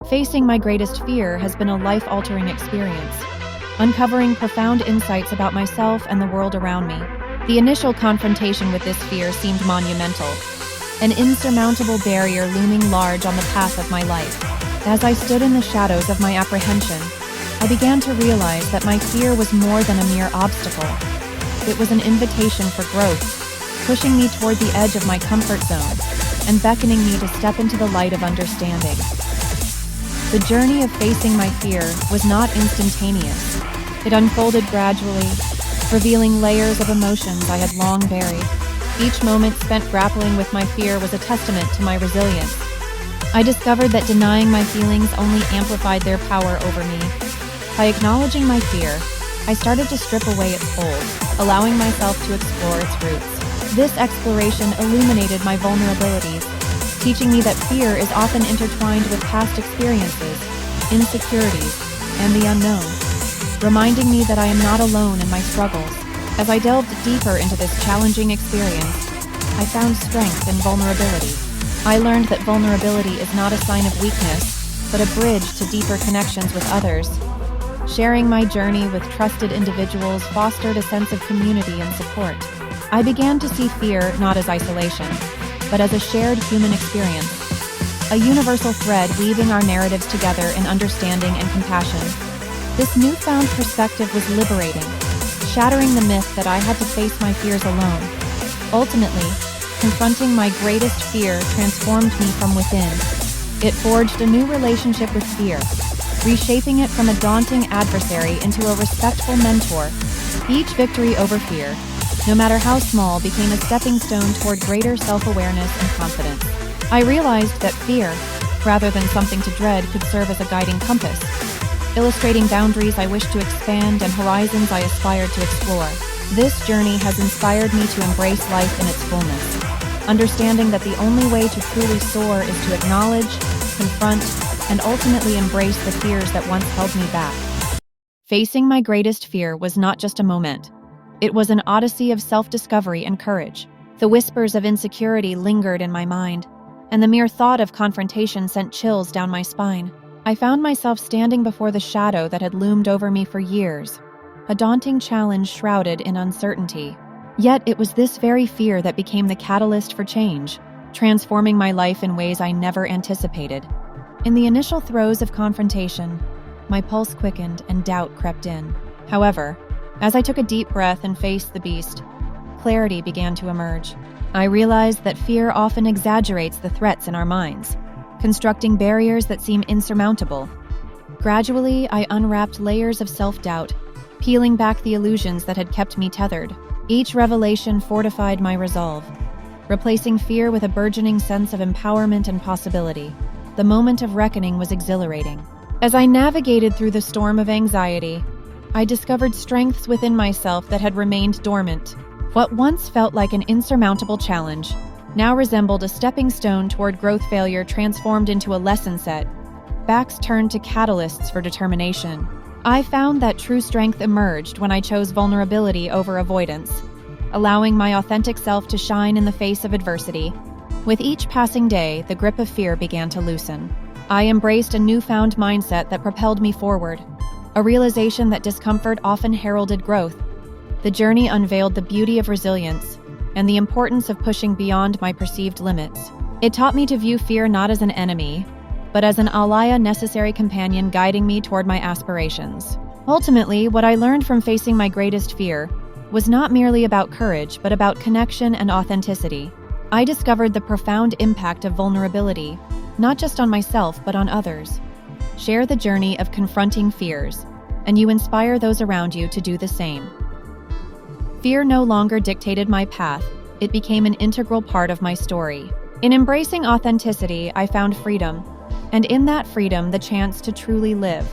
Facing my greatest fear has been a life-altering experience, uncovering profound insights about myself and the world around me. The initial confrontation with this fear seemed monumental, an insurmountable barrier looming large on the path of my life. As I stood in the shadows of my apprehension, I began to realize that my fear was more than a mere obstacle. It was an invitation for growth, pushing me toward the edge of my comfort zone and beckoning me to step into the light of understanding. The journey of facing my fear was not instantaneous. It unfolded gradually, revealing layers of emotions I had long buried. Each moment spent grappling with my fear was a testament to my resilience. I discovered that denying my feelings only amplified their power over me. By acknowledging my fear, I started to strip away its hold, allowing myself to explore its roots. This exploration illuminated my vulnerabilities, teaching me that fear is often intertwined with past experiences, insecurities, and the unknown, reminding me that I am not alone in my struggles. As I delved deeper into this challenging experience, I found strength in vulnerability. I learned that vulnerability is not a sign of weakness, but a bridge to deeper connections with others. Sharing my journey with trusted individuals fostered a sense of community and support. I began to see fear not as isolation, but as a shared human experience, a universal thread weaving our narratives together in understanding and compassion. This newfound perspective was liberating, shattering the myth that I had to face my fears alone. Ultimately, confronting my greatest fear transformed me from within. It forged a new relationship with fear, reshaping it from a daunting adversary into a respectful mentor. Each victory over fear, no matter how small, became a stepping stone toward greater self-awareness and confidence. I realized that fear, rather than something to dread, could serve as a guiding compass, illustrating boundaries I wished to expand and horizons I aspired to explore. This journey has inspired me to embrace life in its fullness, understanding that the only way to truly soar is to acknowledge, confront, and ultimately embrace the fears that once held me back. Facing my greatest fear was not just a moment. It was an odyssey of self-discovery and courage. The whispers of insecurity lingered in my mind, and the mere thought of confrontation sent chills down my spine. I found myself standing before the shadow that had loomed over me for years, a daunting challenge shrouded in uncertainty. Yet it was this very fear that became the catalyst for change, transforming my life in ways I never anticipated. In the initial throes of confrontation, my pulse quickened and doubt crept in. However, as I took a deep breath and faced the beast, clarity began to emerge. I realized that fear often exaggerates the threats in our minds, constructing barriers that seem insurmountable. Gradually, I unwrapped layers of self-doubt, peeling back the illusions that had kept me tethered. Each revelation fortified my resolve, replacing fear with a burgeoning sense of empowerment and possibility. The moment of reckoning was exhilarating. As I navigated through the storm of anxiety, I discovered strengths within myself that had remained dormant. What once felt like an insurmountable challenge now resembled a stepping stone toward growth. Failure transformed into a lesson set, backs turned to catalysts for determination. I found that true strength emerged when I chose vulnerability over avoidance, allowing my authentic self to shine in the face of adversity. With each passing day, the grip of fear began to loosen. I embraced a newfound mindset that propelled me forward, a realization that discomfort often heralded growth. The journey unveiled the beauty of resilience and the importance of pushing beyond my perceived limits. It taught me to view fear not as an enemy, but as an ally, a necessary companion guiding me toward my aspirations. Ultimately, what I learned from facing my greatest fear was not merely about courage, but about connection and authenticity. I discovered the profound impact of vulnerability, not just on myself, but on others. Share the journey of confronting fears, and you inspire those around you to do the same. Fear no longer dictated my path, it became an integral part of my story. In embracing authenticity, I found freedom, and in that freedom, the chance to truly live.